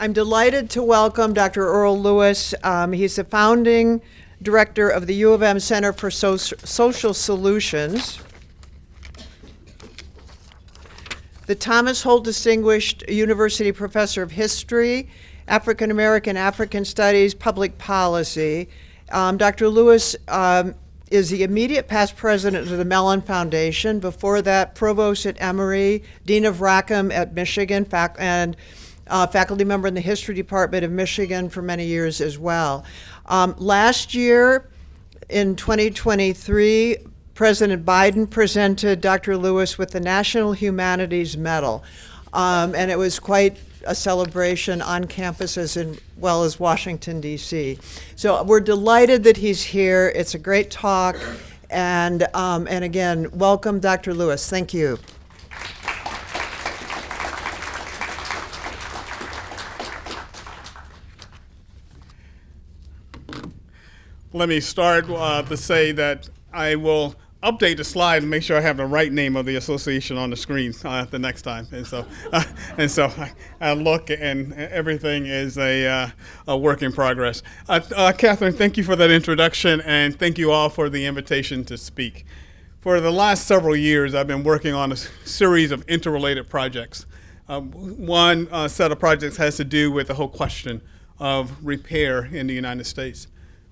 I'm delighted to welcome Dr. Earl Lewis. He's the founding director of the U of M Center for Social Solutions, the Thomas Holt Distinguished University Professor of History, African American, African Studies, Public Policy. Dr. Lewis is the immediate past president of the Mellon Foundation. Before that, provost at Emory, dean of Rackham at Michigan, and faculty member in the history department of Michigan for many years as well. Last year, in 2023, President Biden presented Dr. Lewis with the National Humanities Medal, and it was quite a celebration on campus as well as Washington, D.C. So we're delighted that he's here. It's a great talk, and again, welcome, Dr. Lewis. Thank you. Let me start to say that I will update the slide and make sure I have the right name of the association on the screen the next time. And so I look and everything is a work in progress. Catherine, thank you for that introduction, and thank you all for the invitation to speak. For the last several years, I've been working on a series of interrelated projects. One set of projects has to do with the whole question of repair in the United States.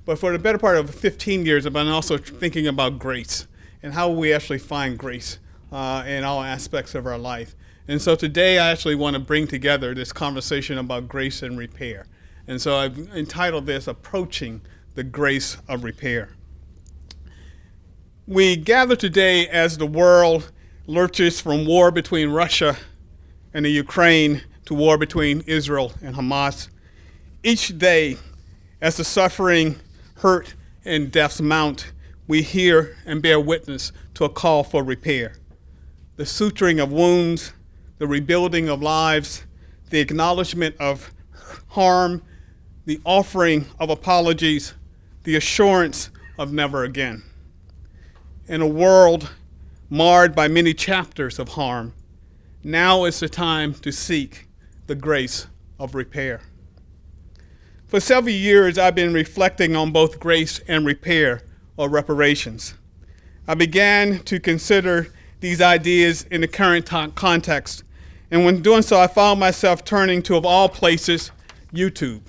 But for the better part of 15 years, I've been also thinking about grace and how we actually find grace in all aspects of our life. And so today I actually want to bring together this conversation about grace and repair. And so I've entitled this Approaching the Grace of Repair. We gather today as the world lurches from war between Russia and the Ukraine to war between Israel and Hamas. Each day, as the suffering, hurt, and deaths mount, we hear and bear witness to a call for repair. The suturing of wounds, the rebuilding of lives, the acknowledgement of harm, the offering of apologies, the assurance of never again. In a world marred by many chapters of harm, now is the time to seek the grace of repair. For several years, I've been reflecting on both grace and repair, or reparations. I began to consider these ideas in the current context, and when doing so, I found myself turning to, of all places, YouTube,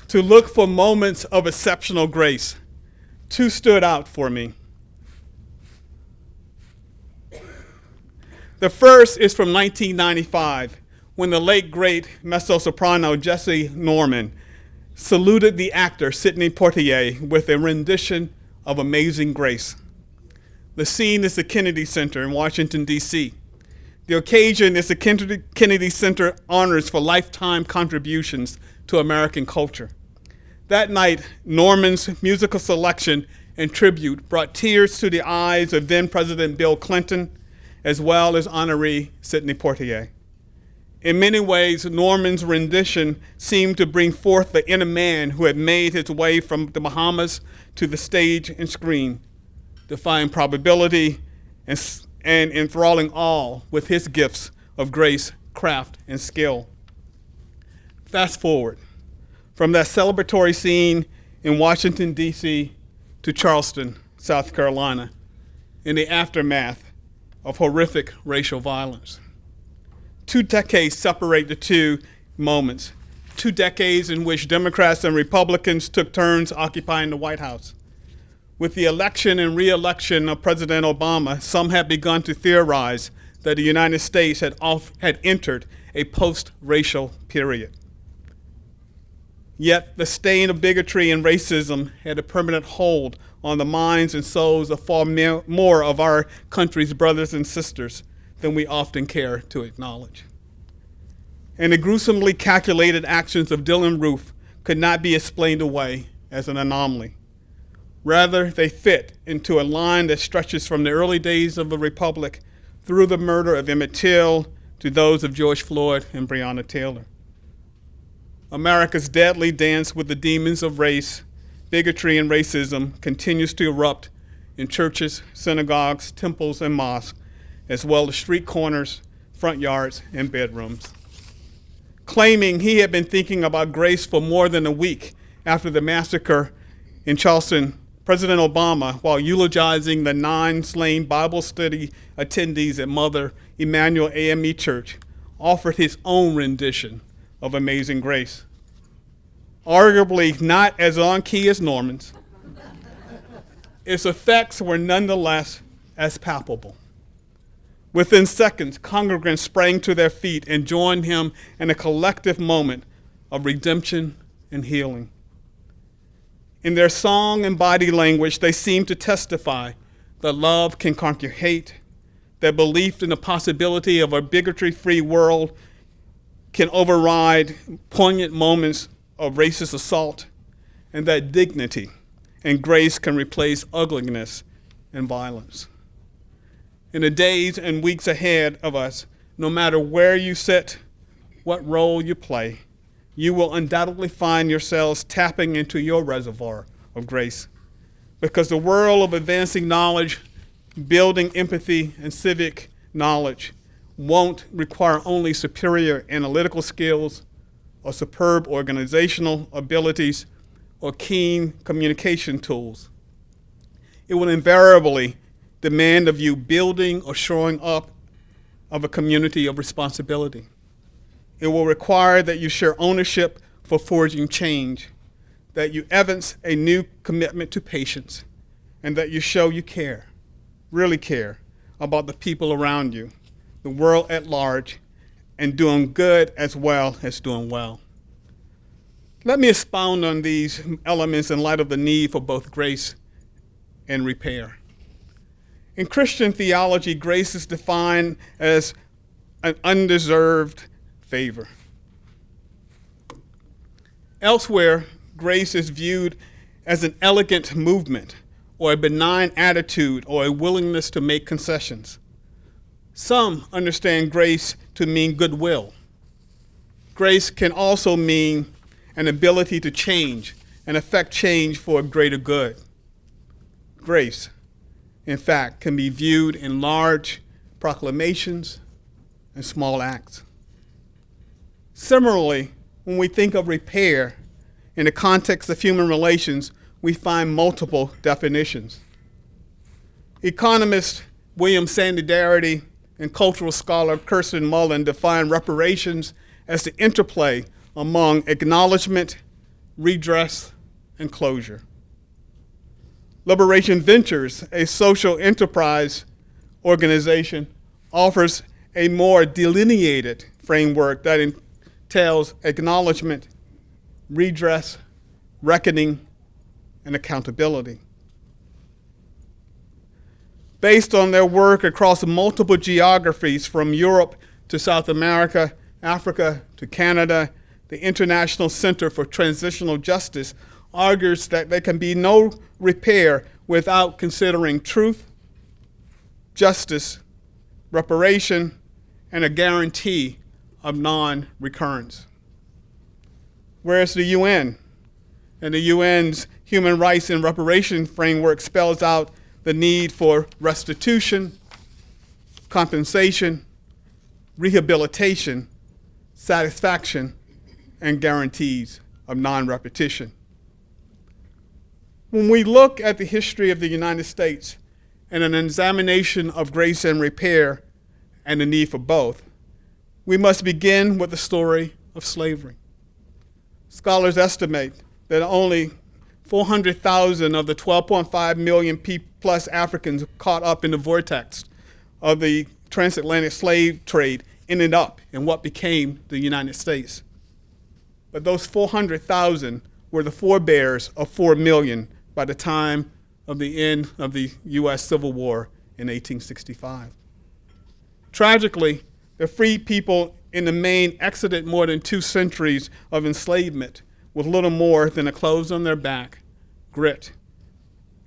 to look for moments of exceptional grace. Two stood out for me. The first is from 1995, when the late, great mezzo-soprano Jessie Norman saluted the actor Sidney Poitier with a rendition of Amazing Grace. The scene is the Kennedy Center in Washington, D.C. The occasion is the Kennedy Center honors for lifetime contributions to American culture. That night, Norman's musical selection and tribute brought tears to the eyes of then President Bill Clinton, as well as honoree Sidney Poitier. In many ways, Norman's rendition seemed to bring forth the inner man who had made his way from the Bahamas to the stage and screen, defying probability and enthralling all with his gifts of grace, craft, and skill. Fast forward from that celebratory scene in Washington, D.C. to Charleston, South Carolina, in the aftermath of horrific racial violence. 2 decades separate the two moments. 2 decades in which Democrats and Republicans took turns occupying the White House. With the election and re-election of President Obama, some had begun to theorize that the United States had entered a post-racial period. Yet the stain of bigotry and racism had a permanent hold on the minds and souls of far more of our country's brothers and sisters than we often care to acknowledge. And the gruesomely calculated actions of Dylann Roof could not be explained away as an anomaly. Rather, they fit into a line that stretches from the early days of the Republic through the murder of Emmett Till to those of George Floyd and Breonna Taylor. America's deadly dance with the demons of race, bigotry, and racism continues to erupt in churches, synagogues, temples, and mosques, as well as street corners, front yards, and bedrooms. claiming he had been thinking about grace for more than a week after the massacre in Charleston, President Obama, while eulogizing the 9 slain Bible study attendees at Mother Emanuel Church, offered his own rendition of Amazing Grace. Arguably not as on key as Norman's, its effects were nonetheless as palpable. Within seconds, congregants sprang to their feet and joined him in a collective moment of redemption and healing. In their song and body language, they seemed to testify that love can conquer hate, that belief in the possibility of a bigotry-free world can override poignant moments of racist assault, and that dignity and grace can replace ugliness and violence. In the days and weeks ahead of us, no matter where you sit, what role you play, you will undoubtedly find yourselves tapping into your reservoir of grace, because the world of advancing knowledge, building empathy, and civic knowledge won't require only superior analytical skills or superb organizational abilities or keen communication tools. It will invariably demand of you building or showing up of a community of responsibility. It will require that you share ownership for forging change, that you evince a new commitment to patience, and that you show you care, really care, about the people around you, the world at large, and doing good as well as doing well. Let me expound on these elements in light of the need for both grace and repair. In Christian theology, grace is defined as an undeserved favor. Elsewhere, grace is viewed as an elegant movement or a benign attitude or a willingness to make concessions. Some understand grace to mean goodwill. Grace can also mean an ability to change and affect change for a greater good. Grace, in fact, can be viewed in large proclamations and small acts. Similarly, when we think of repair in the context of human relations, we find multiple definitions. Economist William Sandarity and cultural scholar Kirsten Mullen define reparations as the interplay among acknowledgement, redress, and closure. Liberation Ventures, a social enterprise organization, offers a more delineated framework that entails acknowledgement, redress, reckoning, and accountability. Based on their work across multiple geographies from Europe to South America, Africa to Canada, the International Center for Transitional Justice argues that there can be no repair without considering truth, justice, reparation, and a guarantee of non-recurrence. Whereas the UN and the UN's Human Rights and Reparation Framework spells out the need for restitution, compensation, rehabilitation, satisfaction, and guarantees of non-repetition. When we look at the history of the United States and an examination of grace and repair and the need for both, we must begin with the story of slavery. Scholars estimate that only 400,000 of the 12.5 million plus Africans caught up in the vortex of the transatlantic slave trade ended up in what became the United States. But those 400,000 were the forebears of 4 million by the time of the end of the U.S. Civil War in 1865. Tragically, the freed people in the main exited more than 2 centuries of enslavement with little more than the clothes on their back, grit,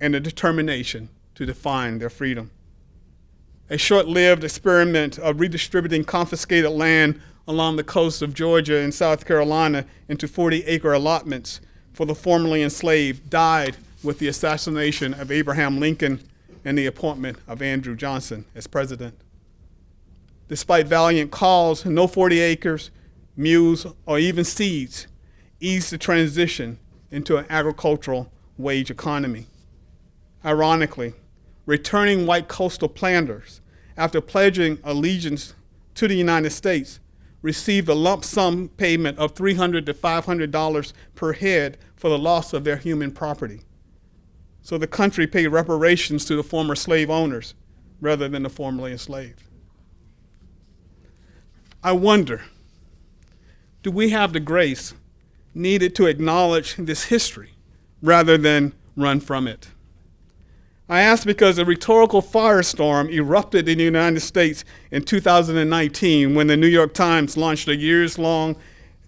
and the determination to define their freedom. A short-lived experiment of redistributing confiscated land along the coast of Georgia and South Carolina into 40-acre allotments for the formerly enslaved died with the assassination of Abraham Lincoln and the appointment of Andrew Johnson as president. Despite valiant calls, no 40 acres, mules, or even seeds eased the transition into an agricultural wage economy. Ironically, returning white coastal planters, after pledging allegiance to the United States, received a lump sum payment of $300 to $500 per head for the loss of their human property. So the country paid reparations to the former slave owners rather than the formerly enslaved. I wonder, do we have the grace needed to acknowledge this history rather than run from it? I ask because a rhetorical firestorm erupted in the United States in 2019 when the New York Times launched a years-long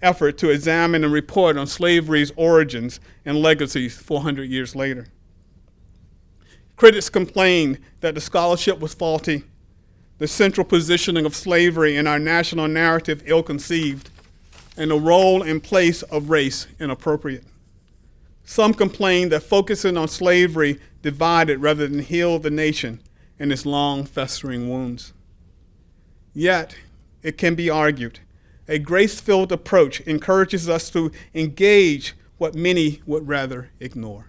effort to examine and report on slavery's origins and legacies 400 years later. Critics complained that the scholarship was faulty, the central positioning of slavery in our national narrative ill-conceived, and the role and place of race inappropriate. Some complained that focusing on slavery divided rather than healed the nation and its long festering wounds. Yet, it can be argued, a grace-filled approach encourages us to engage what many would rather ignore.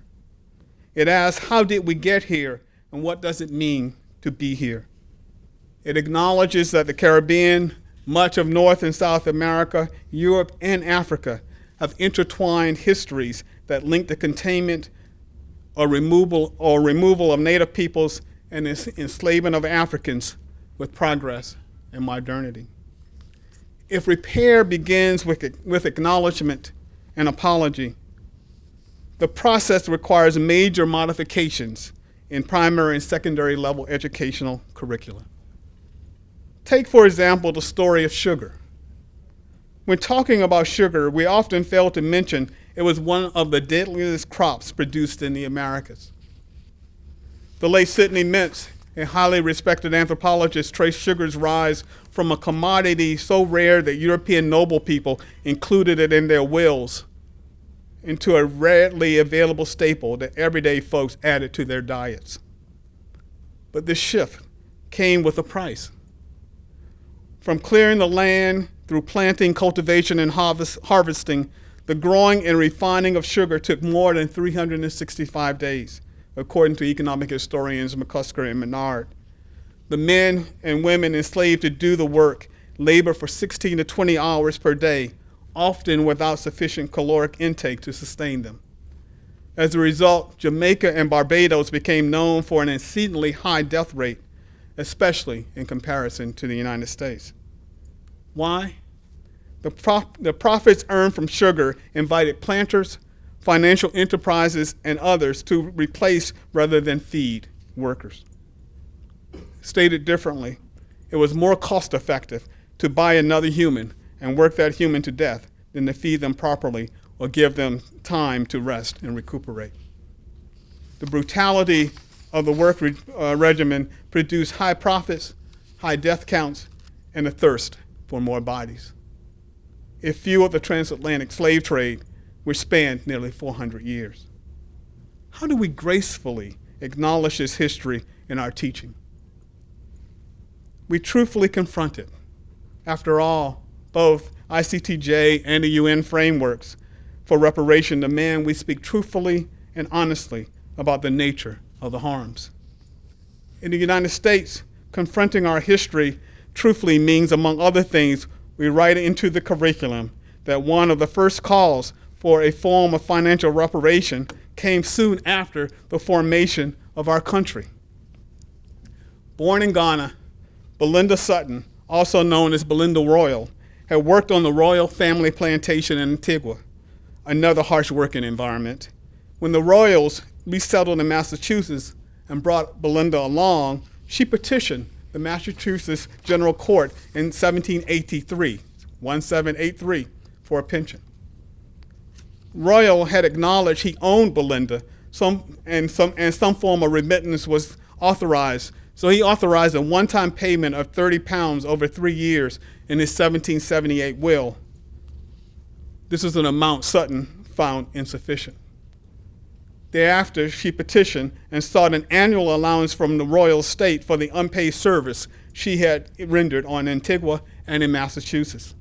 It asks, how did we get here, and what does it mean to be here? It acknowledges that the Caribbean, much of North and South America, Europe, and Africa have intertwined histories that link the containment or removal of Native peoples and the enslavement of Africans with progress and modernity. If repair begins with acknowledgement and apology, the process requires major modifications in primary and secondary level educational curricula. Take, for example, the story of sugar. When talking about sugar, we often fail to mention it was one of the deadliest crops produced in the Americas. The late Sidney Mintz, a highly respected anthropologist, traced sugar's rise from a commodity so rare that European noble people included it in their wills into a readily available staple that everyday folks added to their diets. But this shift came with a price. From clearing the land through planting, cultivation, and harvesting, the growing and refining of sugar took more than 365 days, according to economic historians McCusker and Menard. The men and women enslaved to do the work labored for 16 to 20 hours per day, often without sufficient caloric intake to sustain them. As a result, Jamaica and Barbados became known for an exceedingly high death rate, especially in comparison to the United States. Why? The profits earned from sugar invited planters, financial enterprises, and others to replace rather than feed workers. Stated differently, it was more cost-effective to buy another human and work that human to death than to feed them properly or give them time to rest and recuperate. The brutality of the work regimen produced high profits, high death counts, and a thirst for more bodies. It fueled the transatlantic slave trade, which spanned nearly 400 years. How do we gracefully acknowledge this history in our teaching? We truthfully confront it. After all, both ICTJ and the UN frameworks for reparation demand we speak truthfully and honestly about the nature of the harms. In the United States, confronting our history truthfully means, among other things, we write into the curriculum that one of the first calls for a form of financial reparation came soon after the formation of our country. Born in Ghana, Belinda Sutton, also known as Belinda Royal, had worked on the Royal family plantation in Antigua, another harsh working environment. When the Royals resettled in Massachusetts and brought Belinda along, she petitioned the Massachusetts General Court in 1783, for a pension. Royal had acknowledged he owned Belinda, and some form of remittance was authorized. So he authorized a one-time payment of 30 pounds over 3 years in his 1778 will. This is an amount Sutton found insufficient. Thereafter, she petitioned and sought an annual allowance from the royal estate for the unpaid service she had rendered on Antigua and in Massachusetts.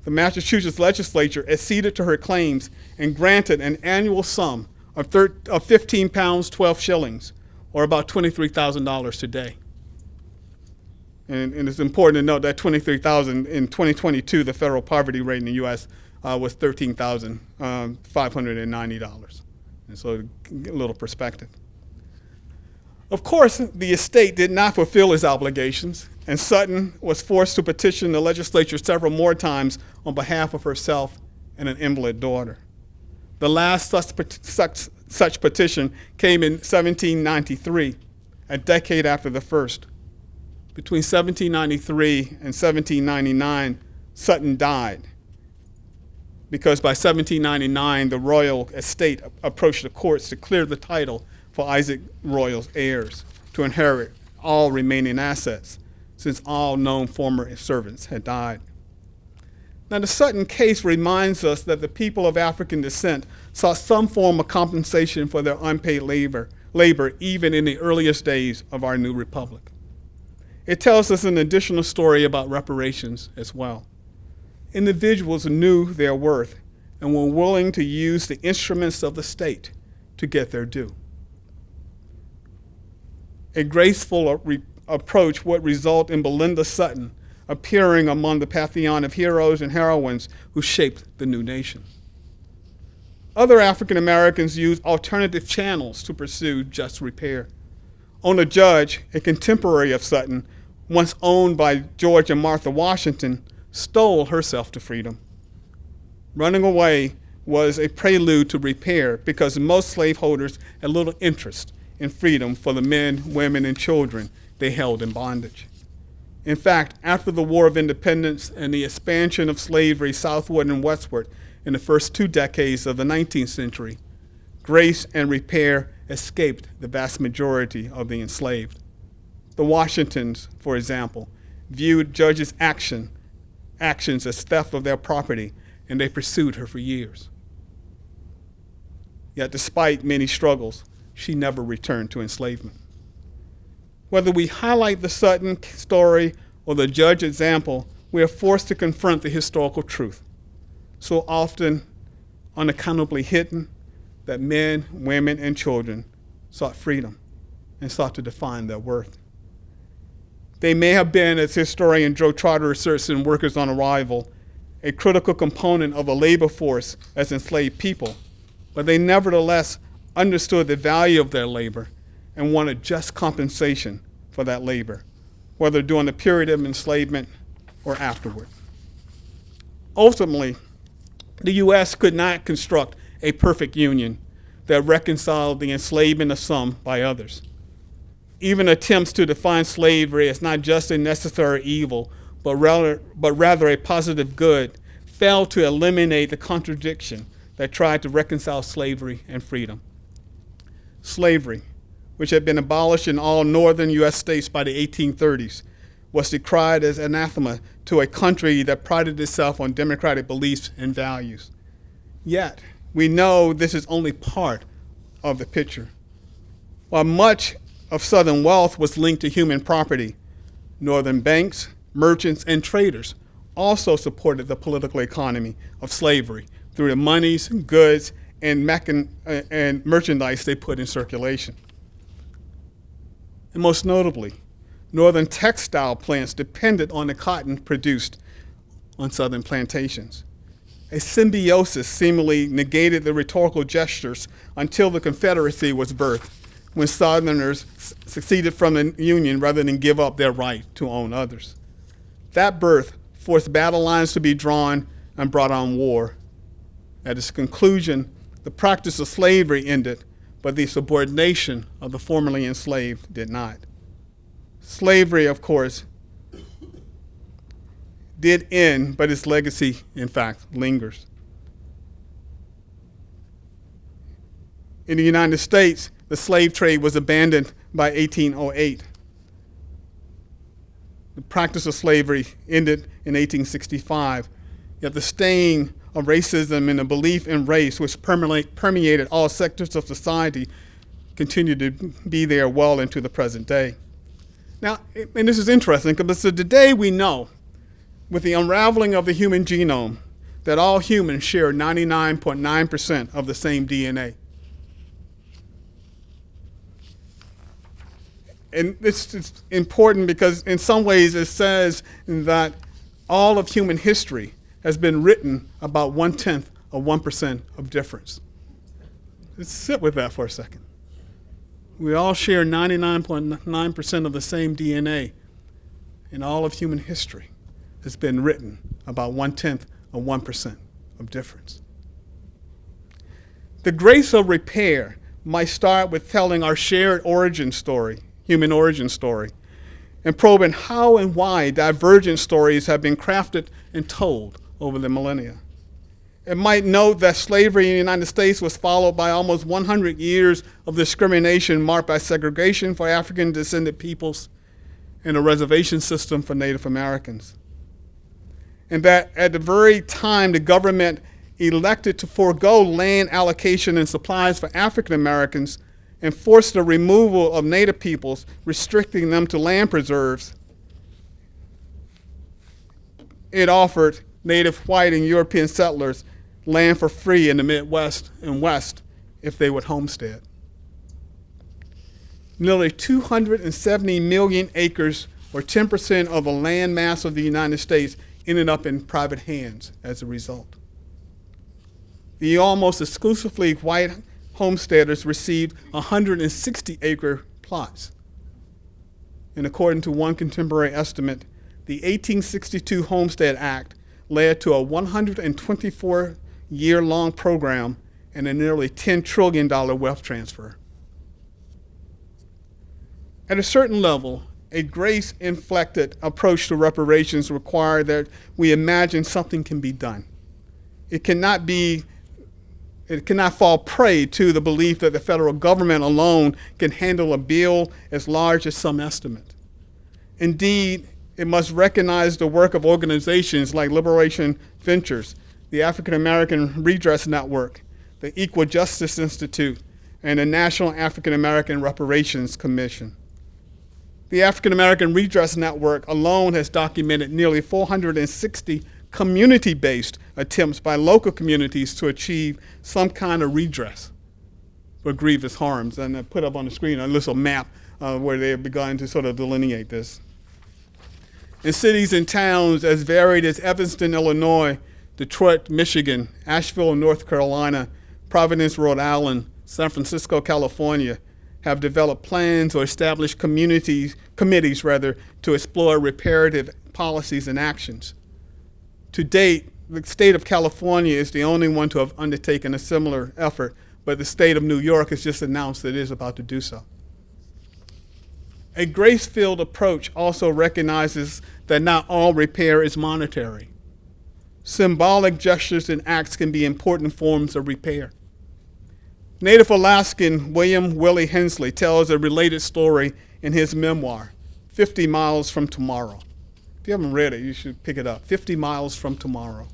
the Massachusetts legislature acceded to her claims and granted an annual sum of 15 pounds, 12 shillings, or about $23,000 today. And it's important to note that $23,000 in 2022, the federal poverty rate in the U.S. Was $13,590. And so a little perspective. Of course, the estate did not fulfill its obligations, and Sutton was forced to petition the legislature several more times on behalf of herself and an invalid daughter. The last such petition came in 1793, a decade after the first. Between 1793 and 1799, Sutton died, because by 1799, the royal estate approached the courts to clear the title for Isaac Royal's heirs to inherit all remaining assets, since all known former servants had died. Now, the Sutton case reminds us that the people of African descent sought some form of compensation for their unpaid labor even in the earliest days of our new republic. It tells us an additional story about reparations as well. Individuals knew their worth and were willing to use the instruments of the state to get their due. A graceful approach would result in Belinda Sutton appearing among the pantheon of heroes and heroines who shaped the new nation. Other African Americans used alternative channels to pursue just repair. Ona Judge, a contemporary of Sutton, once owned by George and Martha Washington, stole herself to freedom. Running away was a prelude to repair because most slaveholders had little interest in freedom for the men, women, and children they held in bondage. In fact, after the War of Independence and the expansion of slavery southward and westward in the first 2 decades of the 19th century, grace and repair escaped the vast majority of the enslaved. The Washingtons, for example, viewed Judge's actions as theft of their property, and they pursued her for years. Yet despite many struggles, she never returned to enslavement. Whether we highlight the Sutton story or the Judge example, we are forced to confront the historical truth, so often unaccountably hidden, that men, women, and children sought freedom and sought to define their worth. They may have been, as historian Joe Trotter asserts in Workers on Arrival, a critical component of the labor force as enslaved people, but they nevertheless understood the value of their labor and wanted just compensation for that labor, whether during the period of enslavement or afterward. Ultimately, the U.S. could not construct a perfect union that reconciled the enslavement of some by others. Even attempts to define slavery as not just a necessary evil, but rather a positive good, failed to eliminate the contradiction that tried to reconcile slavery and freedom. Slavery, which had been abolished in all northern U.S. states by the 1830s, was decried as anathema to a country that prided itself on democratic beliefs and values. Yet, we know this is only part of the picture. While much of Southern wealth was linked to human property, Northern banks, merchants, and traders also supported the political economy of slavery through the monies, goods, and merchandise they put in circulation. And most notably, Northern textile plants depended on the cotton produced on Southern plantations. A symbiosis seemingly negated the rhetorical gestures until the Confederacy was birthed, when Southerners seceded from the Union rather than give up their right to own others. That birth forced battle lines to be drawn and brought on war. At its conclusion, the practice of slavery ended, but the subordination of the formerly enslaved did not. Slavery, of course, did end, but its legacy, in fact, lingers. In the United States, the slave trade was abandoned by 1808. The practice of slavery ended in 1865, yet the stain of racism and the belief in race, which permeated all sectors of society, continued to be there well into the present day. Now, and this is interesting, because today we know with the unraveling of the human genome that all humans share 99.9% of the same DNA. And this is important because in some ways it says that all of human history has been written about 1/10 of 1% of difference. Let's sit with that for a second. We all share 99.9% of the same DNA, and all of human history has been written about 1/10 of 1% of difference. The grace of repair might start with telling our shared origin story, human origin story, and probing how and why divergent stories have been crafted and told over the millennia. It might note that slavery in the United States was followed by almost 100 years of discrimination marked by segregation for African descended peoples and a reservation system for Native Americans. And that at the very time the government elected to forego land allocation and supplies for African Americans and forced the removal of Native peoples, restricting them to land preserves, it offered Native, white, and European settlers land for free in the Midwest and West if they would homestead. Nearly 270 million acres, or 10% of the land mass of the United States, ended up in private hands as a result. The almost exclusively white homesteaders received 160-acre plots. And according to one contemporary estimate, the 1862 Homestead Act led to a 124-year-long program and a nearly $10 trillion wealth transfer. At a certain level, a grace-inflected approach to reparations requires that we imagine something can be done. It cannot fall prey to the belief that the federal government alone can handle a bill as large as some estimate. Indeed, it must recognize the work of organizations like Liberation Ventures, the African American Redress Network, the Equal Justice Institute, and the National African American Reparations Commission. The African American Redress Network alone has documented nearly 460 community-based attempts by local communities to achieve some kind of redress for grievous harms. And I put up on the screen a little map where they have begun to sort of delineate this. In cities and towns as varied as Evanston, Illinois, Detroit, Michigan, Asheville, North Carolina, Providence, Rhode Island, San Francisco, California, have developed plans or established committees to explore reparative policies and actions. To date, the state of California is the only one to have undertaken a similar effort, but the state of New York has just announced that it is about to do so. A grace-filled approach also recognizes that not all repair is monetary. Symbolic gestures and acts can be important forms of repair. Native Alaskan William Willie Hensley tells a related story in his memoir, 50 Miles from Tomorrow. If you haven't read it, you should pick it up, 50 Miles from Tomorrow.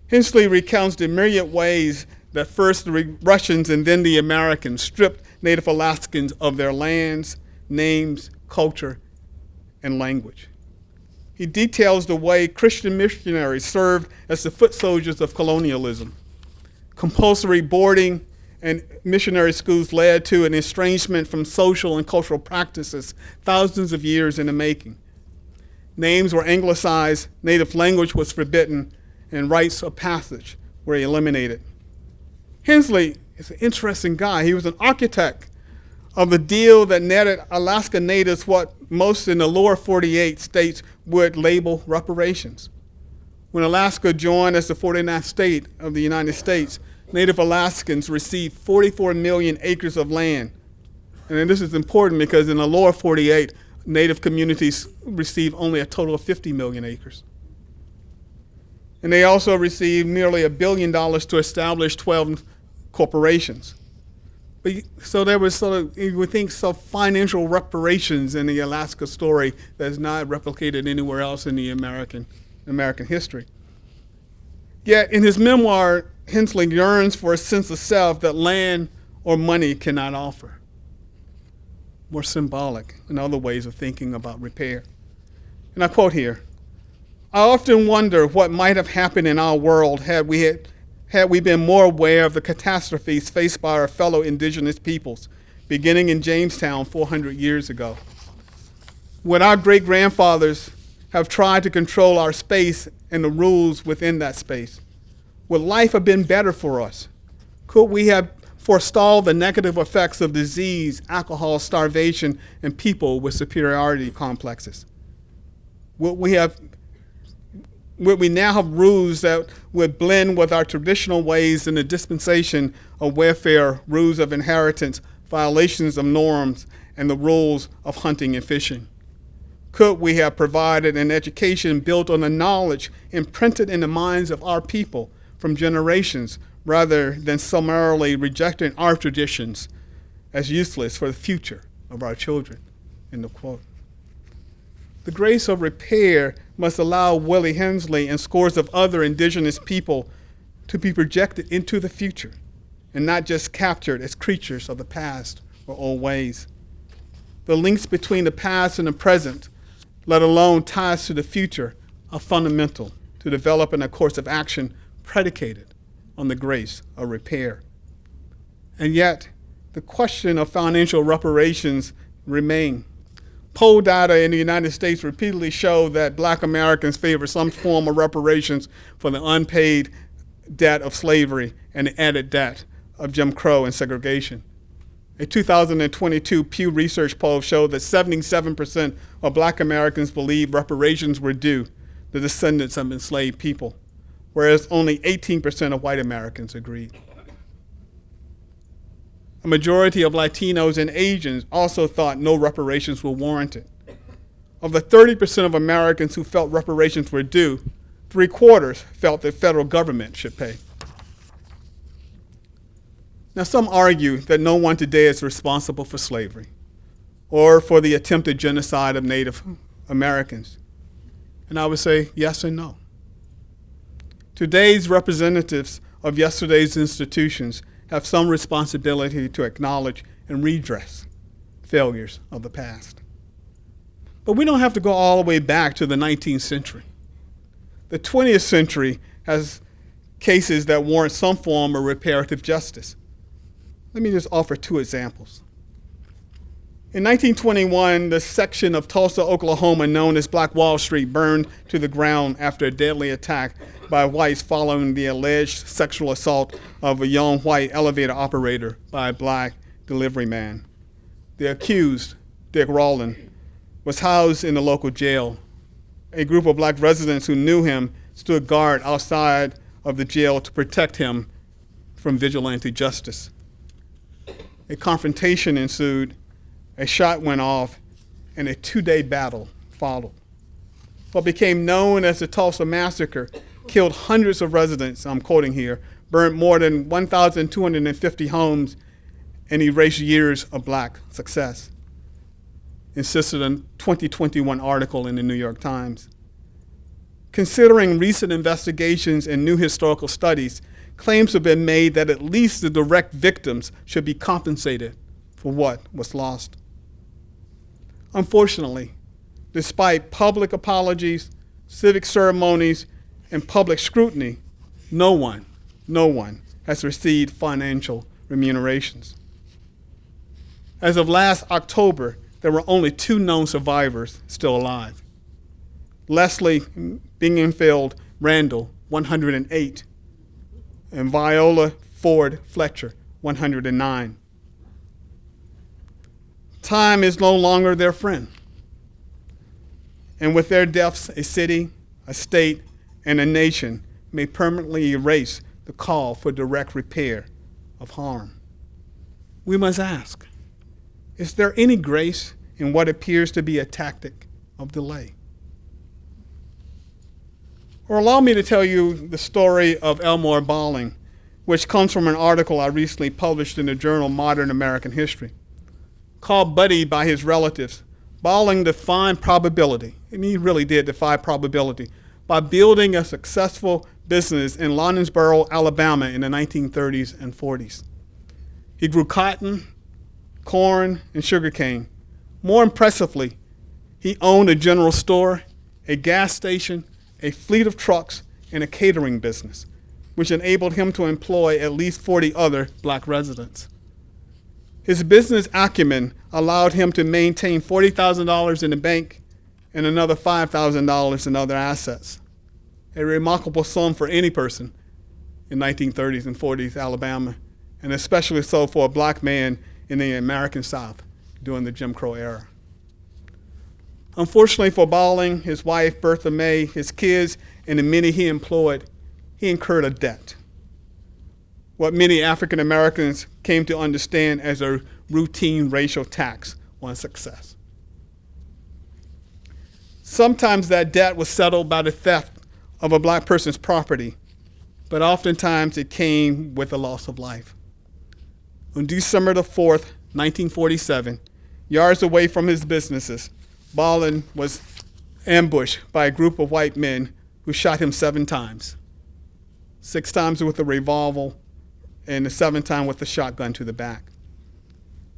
Hensley recounts the myriad ways that first the Russians and then the Americans stripped Native Alaskans of their lands, names, culture, and language. He details the way Christian missionaries served as the foot soldiers of colonialism. Compulsory boarding and missionary schools led to an estrangement from social and cultural practices thousands of years in the making. Names were anglicized, native language was forbidden, and rites of passage were eliminated. Hensley is an interesting guy. He was an architect of the deal that netted Alaska natives what most in the lower 48 states would label reparations. When Alaska joined as the 49th state of the United States, Native Alaskans received 44 million acres of land. And this is important because in the lower 48, Native communities received only a total of 50 million acres. And they also received nearly $1 billion to establish 12 corporations. So there was sort of, you would think, some financial reparations in the Alaska story that's not replicated anywhere else in the American history. Yet in his memoir, Hensley yearns for a sense of self that land or money cannot offer. More symbolic and other ways of thinking about repair. And I quote here, I often wonder what might have happened in our world had we been more aware of the catastrophes faced by our fellow indigenous peoples, beginning in Jamestown 400 years ago. Would our great-grandfathers have tried to control our space and the rules within that space? Would life have been better for us? Could we have forestalled the negative effects of disease, alcohol, starvation, and people with superiority complexes? Would we now have rules that would blend with our traditional ways in the dispensation of welfare, rules of inheritance, violations of norms, and the rules of hunting and fishing? Could we have provided an education built on the knowledge imprinted in the minds of our people from generations, rather than summarily rejecting our traditions as useless for the future of our children? End of quote. The grace of repair must allow Willie Hensley and scores of other indigenous people to be projected into the future and not just captured as creatures of the past or old ways. The links between the past and the present, let alone ties to the future, are fundamental to developing a course of action predicated on the grace of repair. And yet, the question of financial reparations remain. Poll data in the United States repeatedly show that Black Americans favor some form of reparations for the unpaid debt of slavery and the added debt of Jim Crow and segregation. A 2022 Pew Research poll showed that 77% of Black Americans believe reparations were due the descendants of enslaved people, whereas only 18% of white Americans agreed. A majority of Latinos and Asians also thought no reparations were warranted. Of the 30% of Americans who felt reparations were due, 3/4 felt the federal government should pay. Now, some argue that no one today is responsible for slavery or for the attempted genocide of Native Americans. And I would say yes and no. Today's representatives of yesterday's institutions have some responsibility to acknowledge and redress failures of the past. But we don't have to go all the way back to the 19th century. The 20th century has cases that warrant some form of reparative justice. Let me just offer two examples. In 1921, the section of Tulsa, Oklahoma known as Black Wall Street burned to the ground after a deadly attack by whites following the alleged sexual assault of a young white elevator operator by a Black delivery man. The accused, Dick Rawlin, was housed in the local jail. A group of Black residents who knew him stood guard outside of the jail to protect him from vigilante justice. A confrontation ensued, a shot went off, and a 2-day battle followed. What became known as the Tulsa Massacre killed hundreds of residents, I'm quoting here, burned more than 1,250 homes, and erased years of Black success, insisted a 2021 article in the New York Times. Considering recent investigations and new historical studies, claims have been made that at least the direct victims should be compensated for what was lost. Unfortunately, despite public apologies, civic ceremonies, and public scrutiny, no one has received financial remunerations. As of last October, there were only 2 known survivors still alive. Leslie Binghamfield Randall, 108, and Viola Ford Fletcher, 109. Time is no longer their friend. And with their deaths, a city, a state, and a nation may permanently erase the call for direct repair of harm. We must ask, is there any grace in what appears to be a tactic of delay? Or allow me to tell you the story of Elmore Balling, which comes from an article I recently published in the journal Modern American History. Called Buddy by his relatives, Balling defined probability, and he really did defy probability, by building a successful business in Lawrenceburg, Alabama in the 1930s and 40s. He grew cotton, corn, and sugarcane. More impressively, he owned a general store, a gas station, a fleet of trucks, and a catering business, which enabled him to employ at least 40 other black residents. His business acumen allowed him to maintain $40,000 in the bank and another $5,000 in other assets, a remarkable sum for any person in 1930s and 40s Alabama, and especially so for a black man in the American South during the Jim Crow era. Unfortunately for Balling, his wife, Bertha May, his kids, and the many he employed, he incurred a debt, what many African Americans came to understand as a routine racial tax on success. Sometimes that debt was settled by the theft of a black person's property, but oftentimes it came with the loss of life. On December the 4th, 1947, yards away from his businesses, Balling was ambushed by a group of white men who shot him 7 times, 6 times with a revolver and the 7th time with a shotgun to the back.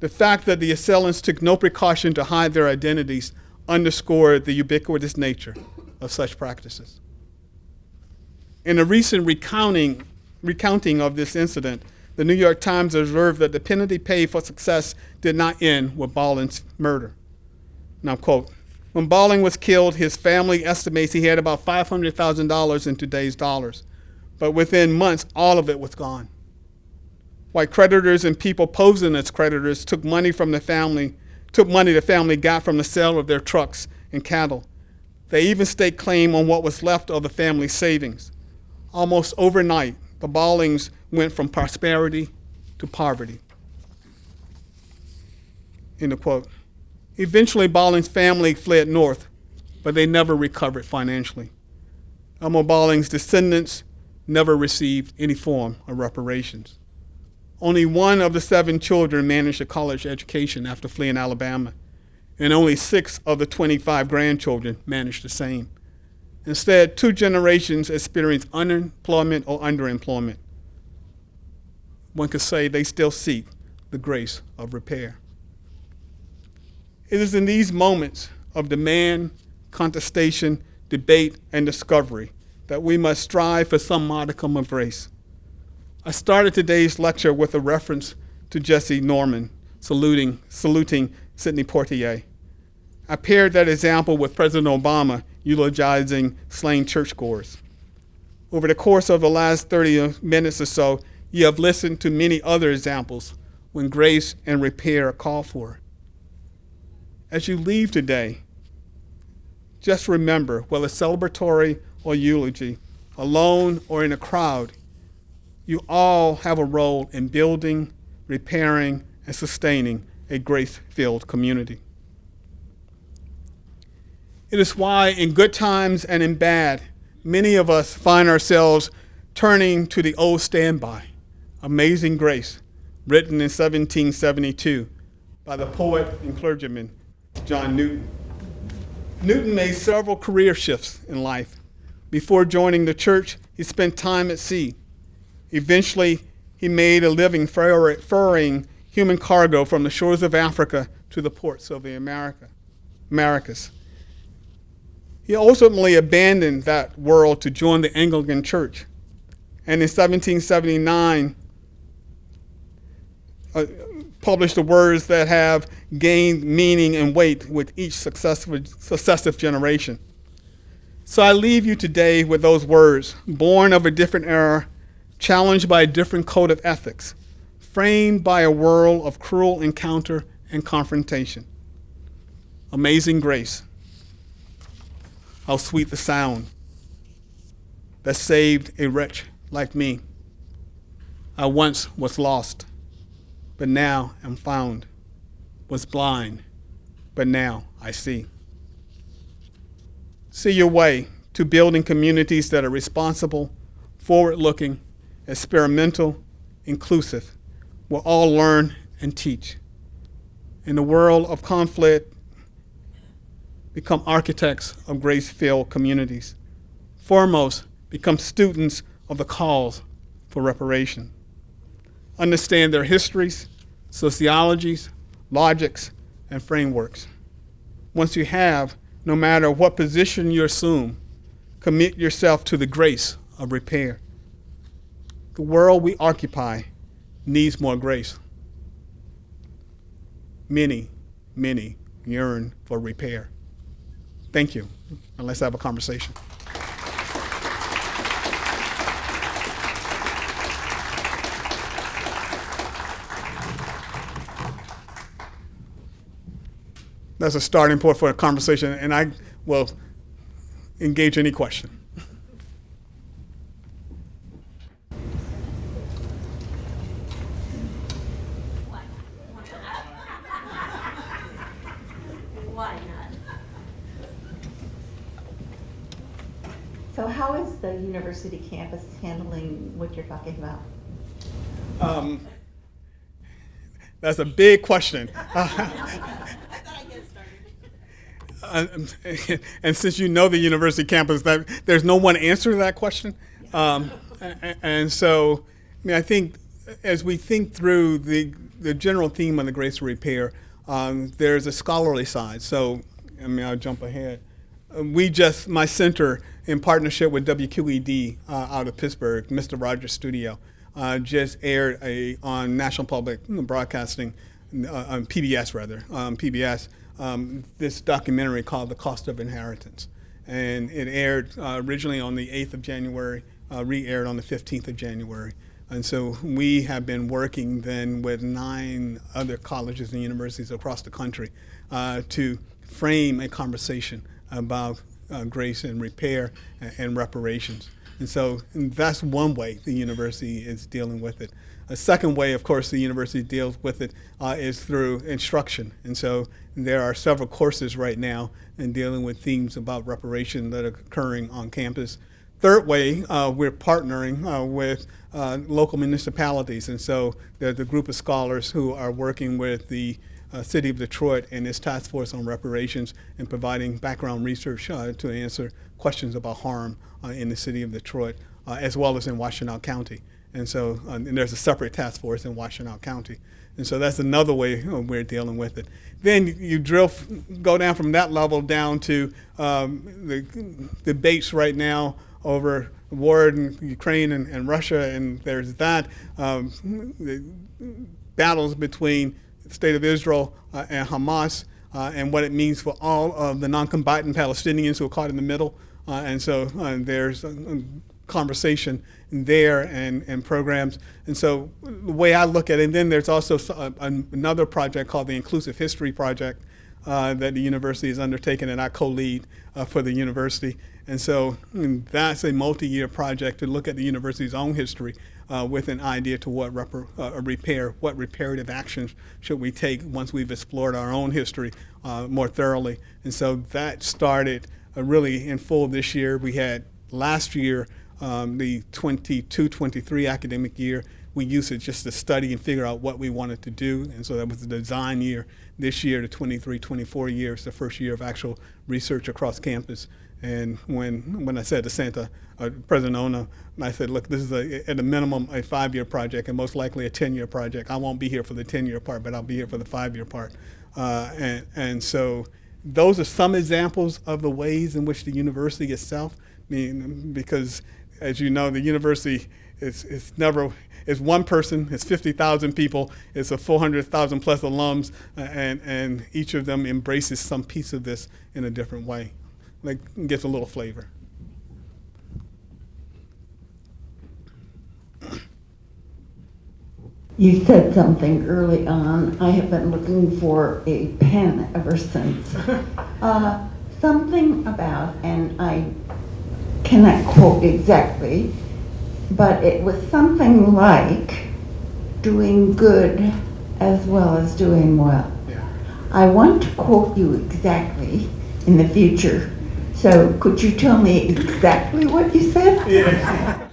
The fact that the assailants took no precaution to hide their identities underscored the ubiquitous nature of such practices. In a recent recounting of this incident, the New York Times observed that the penalty paid for success did not end with Balling's murder. Now, quote, "When Balling was killed, his family estimates he had about $500,000 in today's dollars, but within months, all of it was gone. White creditors and people posing as creditors took money the family got from the sale of their trucks and cattle. They even staked claim on what was left of the family's savings. Almost overnight, the Ballings went from prosperity to poverty." End of quote. Eventually, Balling's family fled north, but they never recovered financially. Elmer Balling's descendants never received any form of reparations. Only one of the 7 children managed a college education after fleeing Alabama, and only 6 of the 25 grandchildren managed the same. Instead, 2 generations experienced unemployment or underemployment. One could say they still seek the grace of repair. It is in these moments of demand, contestation, debate, and discovery that we must strive for some modicum of grace. I started today's lecture with a reference to Jesse Norman saluting Sidney Poitier. I paired that example with President Obama eulogizing slain churchgoers. Over the course of the last 30 minutes or so, you have listened to many other examples when grace and repair are called for. As you leave today, just remember, whether celebratory or eulogy, alone or in a crowd, you all have a role in building, repairing, and sustaining a grace-filled community. It is why in good times and in bad, many of us find ourselves turning to the old standby, Amazing Grace, written in 1772 by the poet and clergyman John Newton. Newton made several career shifts in life. Before joining the church, he spent time at sea. Eventually, he made a living ferrying human cargo from the shores of Africa to the ports of the Americas. He ultimately abandoned that world to join the Anglican Church, and in 1779 published the words that have gained meaning and weight with each successive generation. So I leave you today with those words, born of a different era, challenged by a different code of ethics, framed by a world of cruel encounter and confrontation. Amazing grace. How sweet the sound that saved a wretch like me. I once was lost, but now am found, was blind, but now I see. See your way to building communities that are responsible, forward-looking, experimental, inclusive, will all learn and teach. In the world of conflict, become architects of grace-filled communities. Foremost, become students of the cause for reparation. Understand their histories, sociologies, logics, and frameworks. Once you have, no matter what position you assume, Commit yourself to the grace of repair. The world we occupy needs more grace. Many, many yearn for repair. Thank you. And let's have a conversation. That's a starting point for a conversation, and I will engage any question. Why not? So how is the university campus handling what you're talking about? That's a big question. And since you know the university campus, there's no one answer to that question. And so, I think as we think through the general theme of the grace of repair, there's a scholarly side. So, I'll jump ahead. My center, in partnership with WQED out of Pittsburgh, Mr. Rogers Studio, just aired on National Public Broadcasting, on PBS, this documentary called The Cost of Inheritance. And it aired originally on the 8th of January, re-aired on the 15th of January. And so we have been working then with 9 other colleges and universities across the country to frame a conversation about grace and repair and reparations. And so that's one way the university is dealing with it. A second way, of course, the university deals with it is through instruction. And so there are several courses right now in dealing with themes about reparation that are occurring on campus. Third way, we're partnering with local municipalities. And so there's a group of scholars who are working with the City of Detroit and its task force on reparations and providing background research to answer questions about harm in the City of Detroit, as well as in Washtenaw County. And so and there's a separate task force in Washtenaw County. And so that's another way we're dealing with it. Then you go down from that level down to the debates right now over war in Ukraine and Russia, and there's that, the battles between the State of Israel and Hamas, and what it means for all of the non-combatant Palestinians who are caught in the middle. And so there's a conversation there and programs. And so the way I look at it, and then there's also another project called the Inclusive History Project that the university has undertaken and I co-lead for the university. And so that's a multi-year project to look at the university's own history with an idea to what what reparative actions should we take once we've explored our own history more thoroughly. And so that started really in full this year. We had last year, the 22-23 academic year, we used it just to study and figure out what we wanted to do. And so that was the design year. This year, the 23-24 year, is the first year of actual research across campus. And when I said to Santa, President Ona, I said, look, this is at a minimum a 5-year project and most likely a 10-year project. I won't be here for the 10-year part, but I'll be here for the 5-year part. And so those are some examples of the ways in which the university itself, because as you know, the university is one person, it's 50,000 people, it's a 400,000 plus alums, and each of them embraces some piece of this in a different way. Like, gets a little flavor. You said something early on. I have been looking for a pen ever since. Something about, and I cannot quote exactly, but it was something like doing good as well as doing well. Yeah. I want to quote you exactly in the future. So could you tell me exactly what you said? Yeah.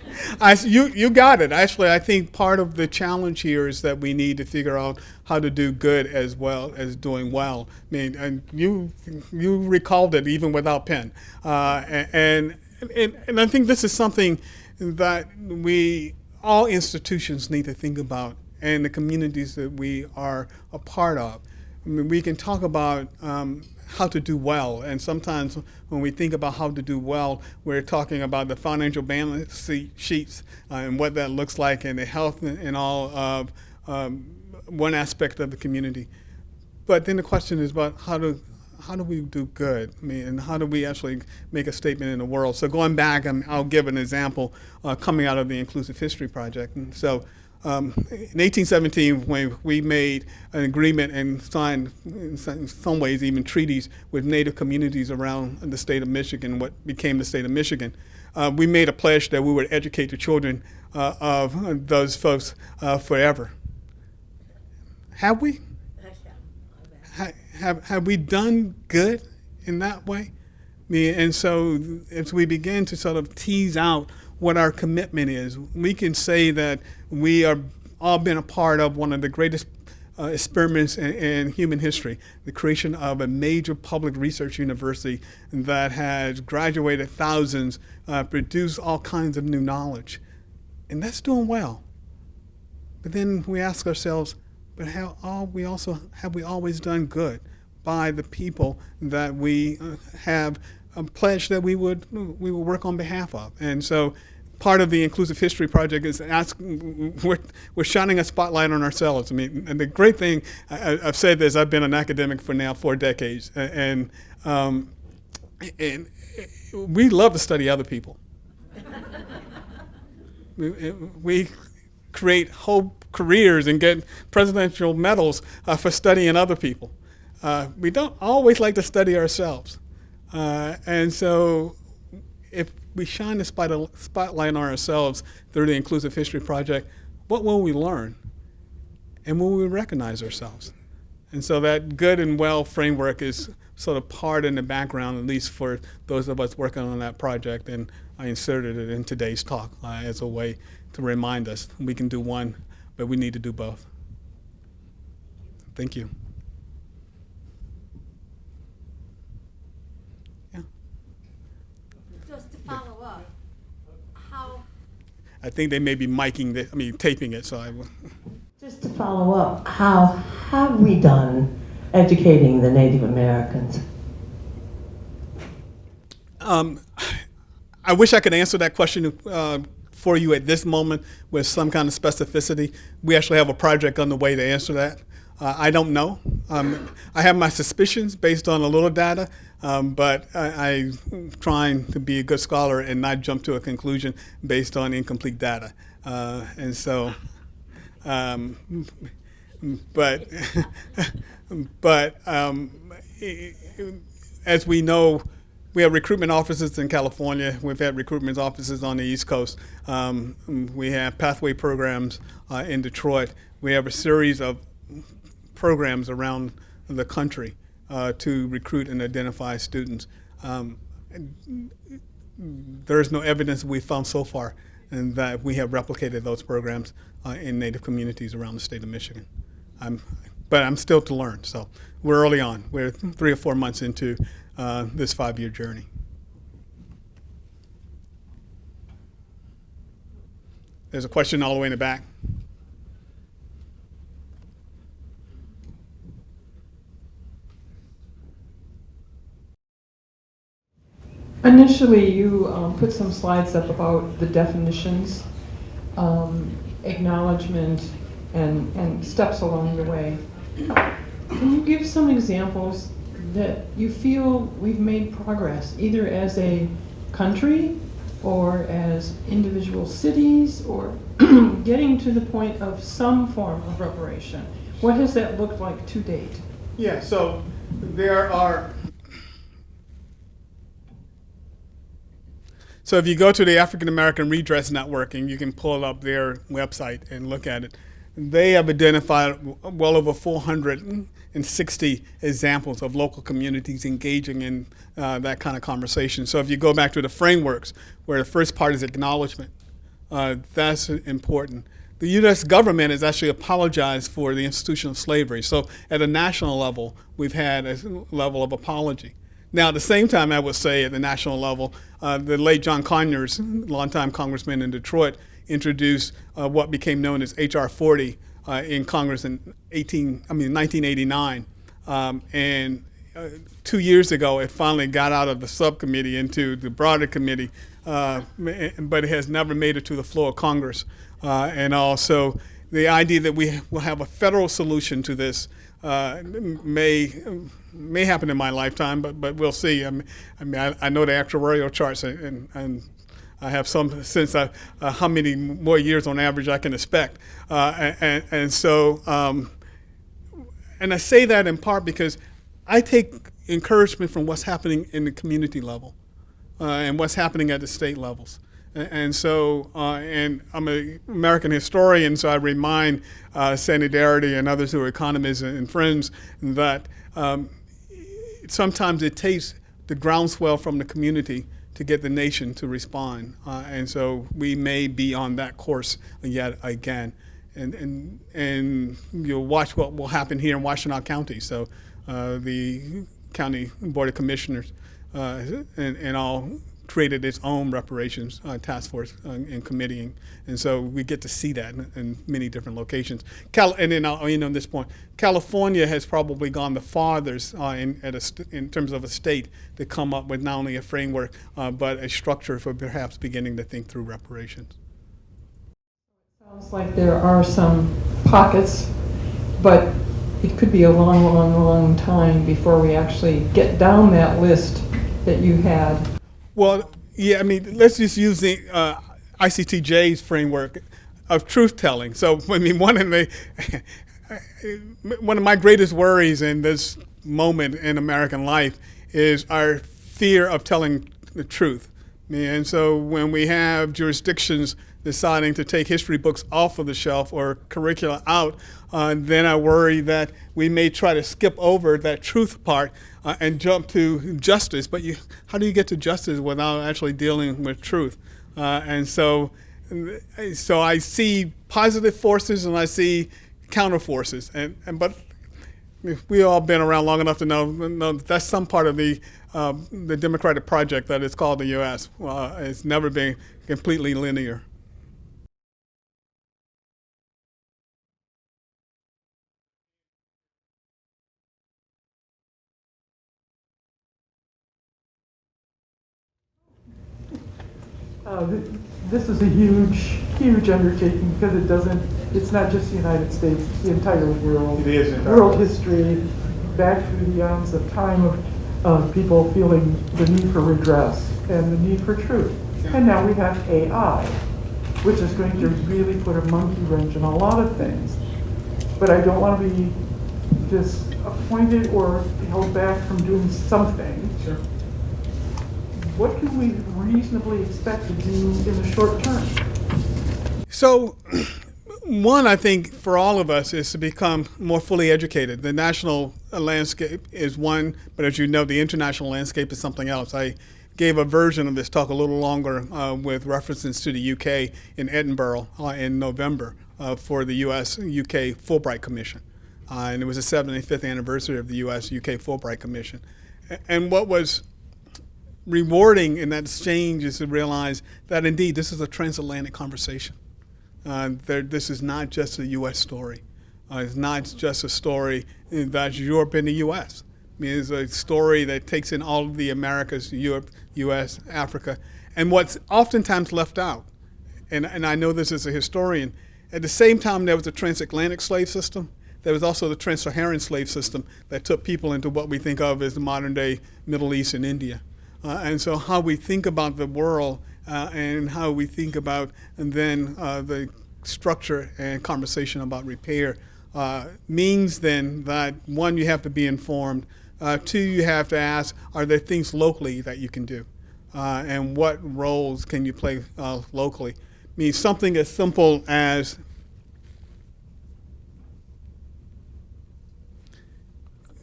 You got it. Actually, I think part of the challenge here is that we need to figure out how to do good as well as doing well. I mean, and you recalled it even without pen. And I think this is something that all institutions need to think about, and the communities that we are a part of. I mean, we can talk about how to do well, and sometimes when we think about how to do well, we're talking about the financial balance sheets and what that looks like, and the health and all of one aspect of the community. But then the question is about how do we do good? I mean, and how do we actually make a statement in the world? So going back, I'll give an example coming out of the Inclusive History Project. And so in 1817, when we made an agreement and signed, in some ways, even treaties with Native communities around the state of Michigan, what became the state of Michigan, we made a pledge that we would educate the children of those folks forever. Have we? Have we done good in that way? I mean, and so as we begin to sort of tease out what our commitment is, we can say that we are all been a part of one of the greatest experiments in human history, the creation of a major public research university that has graduated thousands, produced all kinds of new knowledge. And that's doing well. But then we ask ourselves, but have we always done good by the people that we have pledged that we would work on behalf of? And so part of the Inclusive History Project is we're shining a spotlight on ourselves. I mean, and the great thing, I've said this, I've been an academic for now 4 decades, and we love to study other people. We create whole careers and get presidential medals for studying other people. We don't always like to study ourselves. And so if we shine the spotlight on ourselves through the Inclusive History Project, what will we learn? And will we recognize ourselves? And so that good and well framework is sort of part in the background, at least for those of us working on that project. And I inserted it in today's talk as a way to remind us we can do one, but we need to do both. Thank you. Yeah. Just to follow up, how? I think they may be taping it, so I will. Just to follow up, how have we done educating the Native Americans? I wish I could answer that question for you at this moment with some kind of specificity. We actually have a project on the way to answer that. I don't know. I have my suspicions based on a little data, but I'm trying to be a good scholar and not jump to a conclusion based on incomplete data. And so, but as we know, we have recruitment offices in California. We've had recruitment offices on the East Coast. We have pathway programs in Detroit. We have a series of programs around the country to recruit and identify students. There is no evidence we found so far that we have replicated those programs in Native communities around the state of Michigan. But I'm still to learn, so we're early on. We're 3 or 4 months into this 5-year journey. There's a question all the way in the back. Initially, you put some slides up about the definitions, acknowledgement, and steps along the way. Can you give some examples that you feel we've made progress, either as a country or as individual cities, or getting to the point of some form of reparation? What has that looked like to date? Yeah, so there are. So if you go to the African American Redress Network, and you can pull up their website and look at it, they have identified well over 460 examples of local communities engaging in that kind of conversation. So if you go back to the frameworks, where the first part is acknowledgement, that's important. The U.S. government has actually apologized for the institution of slavery. So at a national level, we've had a level of apology. Now, at the same time, I would say at the national level, the late John Conyers, longtime congressman in Detroit, introduced what became known as H.R. 40 in Congress in 1989, And 2 years ago, it finally got out of the subcommittee into the broader committee, but it has never made it to the floor of Congress. And also, the idea that we will have a federal solution to this may happen in my lifetime, but we'll see. I know the actuarial charts, and I have some sense of how many more years on average I can expect. And so I say that in part because I take encouragement from what's happening in the community level and what's happening at the state levels. And so, and I'm an American historian, so I remind Sandy Darity and others who are economists and friends that sometimes it takes the groundswell from the community to get the nation to respond. And so we may be on that course yet again. And you'll watch what will happen here in Washtenaw County. So the County Board of Commissioners and all created its own reparations task force and committeeing, and so we get to see that in many different locations. And then I'll end on this point. California has probably gone the farthest in terms of a state to come up with not only a framework but a structure for perhaps beginning to think through reparations. Sounds like there are some pockets, but it could be a long, long, long time before we actually get down that list that you had. Well, yeah, I mean, let's just use the ICTJ's framework of truth-telling. So, I mean, one of my greatest worries in this moment in American life is our fear of telling the truth. And so when we have jurisdictions deciding to take history books off of the shelf or curricula out, then I worry that we may try to skip over that truth part and jump to justice. But how do you get to justice without actually dealing with truth? And so I see positive forces and I see counter forces. But we've all been around long enough to know that's some part of the democratic project that is called the U.S. It's never been completely linear. This is a huge, huge undertaking because it's not just the United States, it's the entire world. It is world history, back through the eons of time of people feeling the need for redress and the need for truth. And now we have AI, which is going to really put a monkey wrench in a lot of things. But I don't want to be disappointed or held back from doing something. Sure. What can we reasonably expect to do in the short term? So, one, I think, for all of us is to become more fully educated. The national landscape is one, but as you know, the international landscape is something else. I gave a version of this talk a little longer with references to the UK in Edinburgh in November for the US-UK Fulbright Commission. And it was the 75th anniversary of the US-UK Fulbright Commission. And what was rewarding in that exchange is to realize that indeed this is a transatlantic conversation. This is not just a U.S. story. It's not just a story that's Europe and the U.S. I mean, it's a story that takes in all of the Americas, Europe, U.S., Africa. And what's oftentimes left out, and I know this as a historian, at the same time there was the transatlantic slave system, there was also the trans-Saharan slave system that took people into what we think of as the modern day Middle East and India. And so how we think about the world and how we think about and then the structure and conversation about repair means then that, one, you have to be informed. Two, you have to ask, are there things locally that you can do? And what roles can you play locally? I mean, something as simple as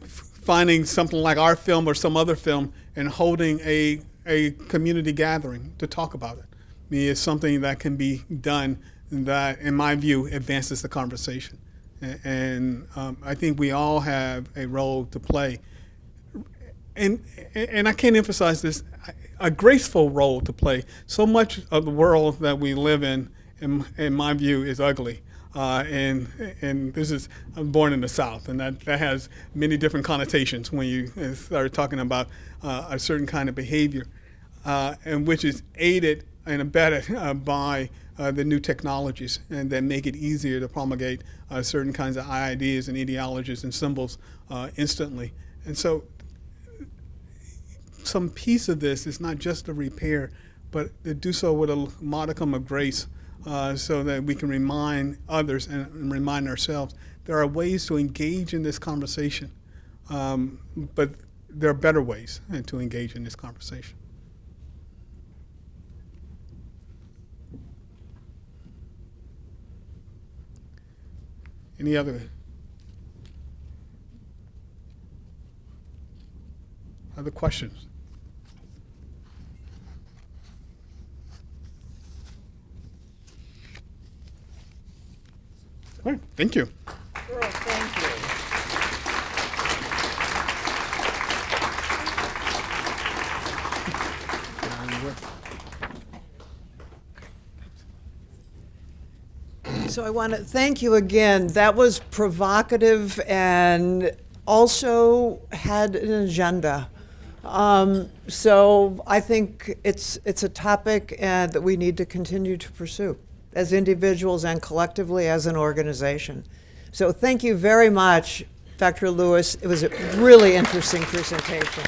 finding something like our film or some other film and holding a community gathering to talk about it. I mean, it's something that can be done that, in my view, advances the conversation. And I think we all have a role to play. And I can't emphasize this, a graceful role to play. So much of the world that we live in my view, is ugly. And this is, I'm born in the South, and that has many different connotations when you start talking about a certain kind of behavior, and which is aided and abetted by the new technologies, and that make it easier to promulgate certain kinds of ideas and ideologies and symbols instantly. And so some piece of this is not just a repair, but to do so with a modicum of grace, so that we can remind others and remind ourselves there are ways to engage in this conversation, but there are better ways to engage in this conversation. Any other questions? All right, thank you. Earl, thank you. So I want to thank you again. That was provocative and also had an agenda. So I think it's a topic that we need to continue to pursue as individuals and collectively as an organization. So thank you very much, Dr. Lewis. It was a really interesting presentation.